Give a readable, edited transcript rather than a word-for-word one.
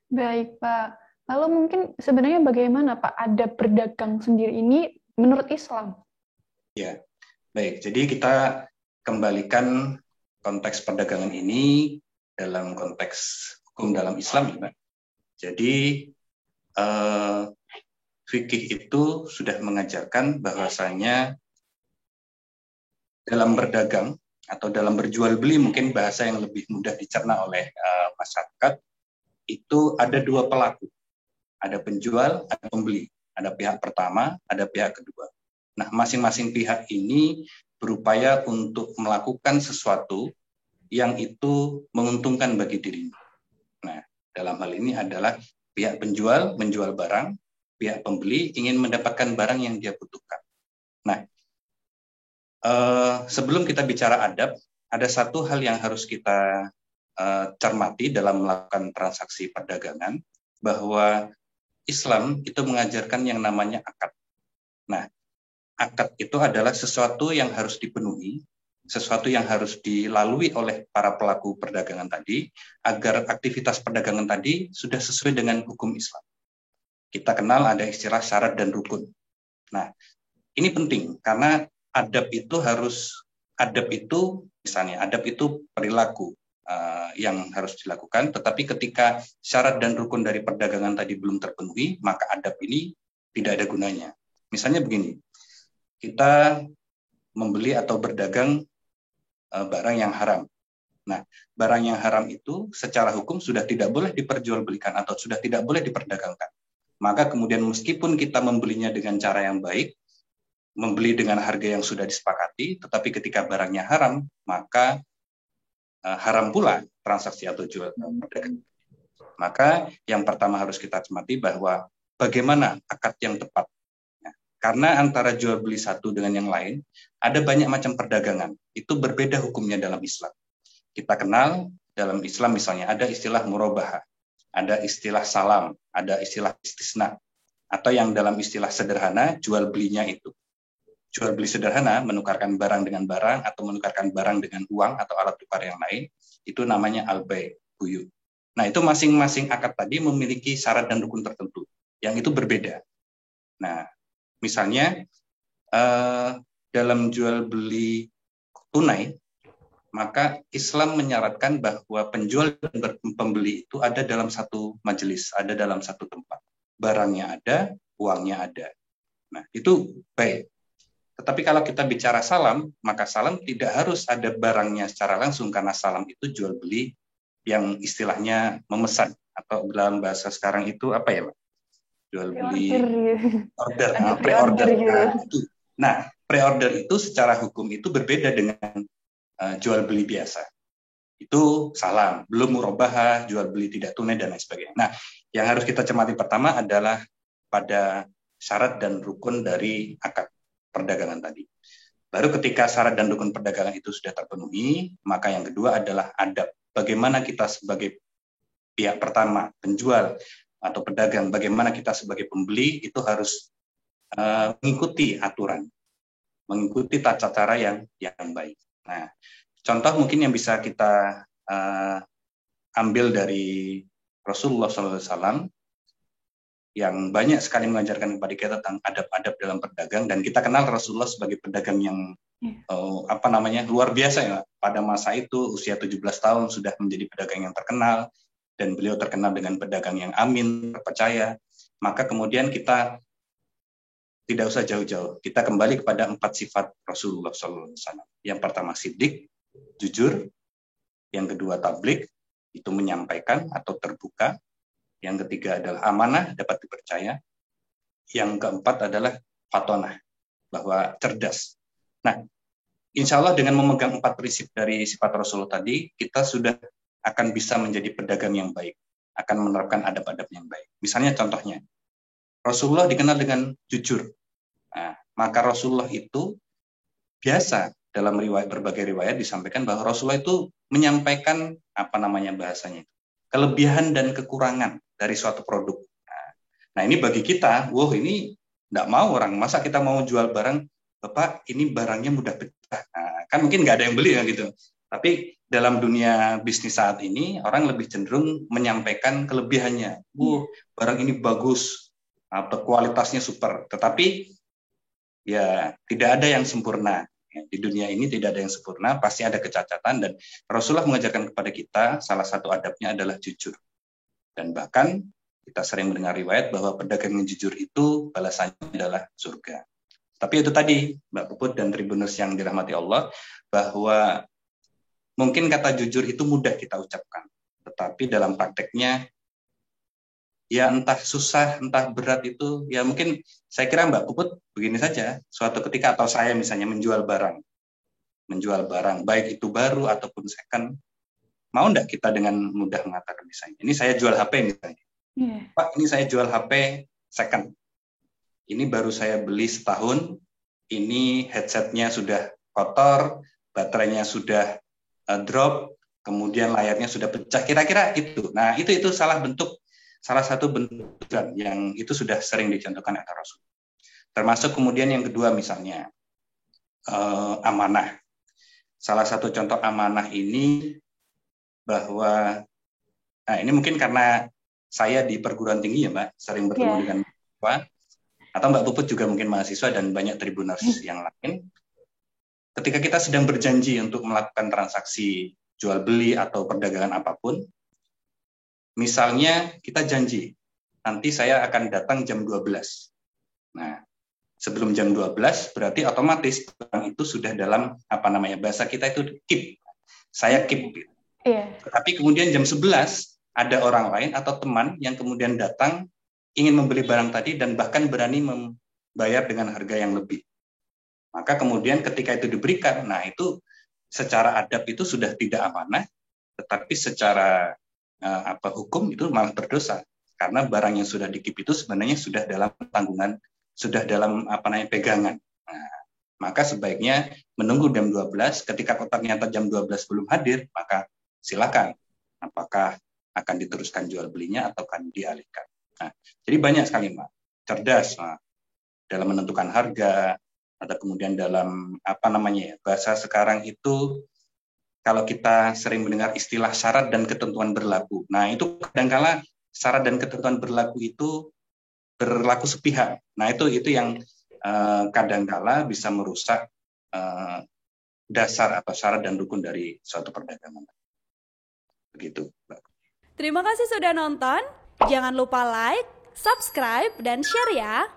Baik, Pak. Lalu mungkin sebenarnya bagaimana Pak ada berdagang sendiri ini menurut Islam? Ya, baik. Jadi kita kembalikan konteks perdagangan ini dalam konteks hukum dalam Islam, ya, Pak. Jadi eh, fikih itu sudah mengajarkan bahwasanya dalam berdagang atau dalam berjual beli, mungkin bahasa yang lebih mudah dicerna oleh masyarakat, itu ada dua pelaku. Ada penjual, ada pembeli. Ada pihak pertama, ada pihak kedua. Nah, masing-masing pihak ini berupaya untuk melakukan sesuatu yang itu menguntungkan bagi dirinya. Nah, dalam hal ini adalah pihak penjual menjual barang, pihak pembeli ingin mendapatkan barang yang dia butuhkan. Nah, sebelum kita bicara adab, ada satu hal yang harus kita cermati dalam melakukan transaksi perdagangan, bahwa Islam itu mengajarkan yang namanya akad. Nah, akad itu adalah sesuatu yang harus dipenuhi, sesuatu yang harus dilalui oleh para pelaku perdagangan tadi, agar aktivitas perdagangan tadi sudah sesuai dengan hukum Islam. Kita kenal ada istilah syarat dan rukun. Nah, ini penting karena adab itu misalnya adab itu perilaku yang harus dilakukan, tetapi ketika syarat dan rukun dari perdagangan tadi belum terpenuhi, maka adab ini tidak ada gunanya. Misalnya begini, kita membeli atau berdagang barang yang haram. Nah, barang yang haram itu secara hukum sudah tidak boleh diperjualbelikan atau sudah tidak boleh diperdagangkan. Maka kemudian meskipun kita membelinya dengan cara yang baik, membeli dengan harga yang sudah disepakati, tetapi ketika barangnya haram, maka haram pula transaksi atau jual perdagangan. Maka yang pertama harus kita cermati bahwa bagaimana akad yang tepat. Karena antara jual beli satu dengan yang lain, ada banyak macam perdagangan. Itu berbeda hukumnya dalam Islam. Kita kenal dalam Islam misalnya ada istilah murabahah, ada istilah salam, ada istilah istisna, atau yang dalam istilah sederhana jual belinya itu. Jual beli sederhana, menukarkan barang dengan barang atau menukarkan barang dengan uang atau alat tukar yang lain, itu namanya al-bai', buyu. Nah, itu masing-masing akad tadi memiliki syarat dan rukun tertentu, yang itu berbeda. Nah, misalnya dalam jual beli tunai, maka Islam menyarankan bahwa penjual dan pembeli itu ada dalam satu majelis, ada dalam satu tempat. Barangnya ada, uangnya ada. Nah, itu baik. Tetapi kalau kita bicara salam, maka salam tidak harus ada barangnya secara langsung, karena salam itu jual beli yang istilahnya memesan, atau dalam bahasa sekarang itu apa ya, Pak? Jual Pre-order beli gitu. order, Ada pre-order pre-order. gitu. Nah, pre-order itu secara hukum itu berbeda dengan jual beli biasa. Itu salam, belum murabahah, jual beli tidak tunai dan lain sebagainya. Nah, yang harus kita cermati pertama adalah pada syarat dan rukun dari akad perdagangan tadi. Baru ketika syarat dan rukun perdagangan itu sudah terpenuhi, maka yang kedua adalah adab. Bagaimana kita sebagai pihak pertama, penjual atau pedagang, bagaimana kita sebagai pembeli itu harus mengikuti aturan, mengikuti tata cara yang baik. Nah, contoh mungkin yang bisa kita ambil dari Rasulullah SAW yang banyak sekali mengajarkan kepada kita tentang adab-adab dalam berdagang, dan kita kenal Rasulullah sebagai pedagang yang luar biasa ya. Pada masa itu usia 17 tahun sudah menjadi pedagang yang terkenal, dan beliau terkenal dengan pedagang yang amin, terpercaya. Maka kemudian kita tidak usah jauh-jauh, kita kembali kepada 4 sifat Rasulullah SAW. Yang pertama siddiq, jujur. Yang kedua tablik, itu menyampaikan atau terbuka. Yang ketiga adalah amanah, dapat dipercaya. Yang keempat adalah fatonah, bahwa cerdas. Nah, insya Allah dengan memegang 4 prinsip dari sifat Rasulullah tadi, kita sudah akan bisa menjadi pedagang yang baik, akan menerapkan adab-adab yang baik. Misalnya contohnya, Rasulullah dikenal dengan jujur. Nah, maka Rasulullah itu biasa dalam berbagai riwayat disampaikan bahwa Rasulullah itu menyampaikan bahasanya, kelebihan dan kekurangan dari suatu produk. Nah, ini bagi kita, ini tidak mau orang, masa kita mau jual barang, Bapak ini barangnya mudah pecah. Nah, kan mungkin nggak ada yang beli ya gitu. Tapi dalam dunia bisnis saat ini, orang lebih cenderung menyampaikan kelebihannya. Barang ini bagus, atau kualitasnya super. Tetapi ya tidak ada yang sempurna. Di dunia ini tidak ada yang sempurna, pasti ada kecacatan. Dan Rasulullah mengajarkan kepada kita, salah satu adabnya adalah jujur. Dan bahkan kita sering mendengar riwayat bahwa pedagang yang jujur itu balasannya adalah surga. Tapi itu tadi, Mbak Puput dan Tribuners yang dirahmati Allah, bahwa mungkin kata jujur itu mudah kita ucapkan, tetapi dalam prakteknya ya entah susah, entah berat itu, ya mungkin saya kira Mbak Puput begini saja, suatu ketika atau saya misalnya menjual barang, baik itu baru ataupun second, mau enggak kita dengan mudah mengatakan misalnya, ini saya jual HP misalnya, Pak ini saya jual HP second, ini baru saya beli setahun, ini headsetnya sudah kotor, baterainya sudah drop, kemudian layarnya sudah pecah, kira-kira itu. Nah, itu salah satu bentuk yang itu sudah sering dicontohkan oleh Rasul. Termasuk kemudian yang kedua misalnya amanah. Salah satu contoh amanah ini bahwa ini mungkin karena saya di perguruan tinggi ya Mbak, sering bertemu dengan mahasiswa, atau Mbak Puput juga mungkin mahasiswa dan banyak tribuners yang lain. Ketika kita sedang berjanji untuk melakukan transaksi jual beli atau perdagangan apapun, misalnya kita janji, nanti saya akan datang jam 12. Nah, sebelum jam 12 berarti otomatis barang itu sudah dalam bahasa kita itu keep. Saya keep. Tapi kemudian jam 11 ada orang lain atau teman yang kemudian datang ingin membeli barang tadi dan bahkan berani membayar dengan harga yang lebih. Maka kemudian ketika itu diberikan, nah itu secara adab itu sudah tidak amanah, tetapi secara hukum itu malah berdosa. Karena barang yang sudah dikip itu sebenarnya sudah dalam tanggungan, sudah dalam pegangan. Nah, maka sebaiknya menunggu jam 12, ketika ternyata jam 12 belum hadir, maka silakan. Apakah akan diteruskan jual belinya atau akan dialihkan. Nah, jadi banyak sekali Mbak, cerdas dalam menentukan harga, atau kemudian dalam bahasa sekarang itu kalau kita sering mendengar istilah syarat dan ketentuan berlaku. Nah, itu kadangkala syarat dan ketentuan berlaku itu berlaku sepihak. Nah, itu yang kadangkala bisa merusak dasar atau syarat dan rukun dari suatu perdagangan. Begitu, Mbak. Terima kasih sudah nonton. Jangan lupa like, subscribe, dan share ya.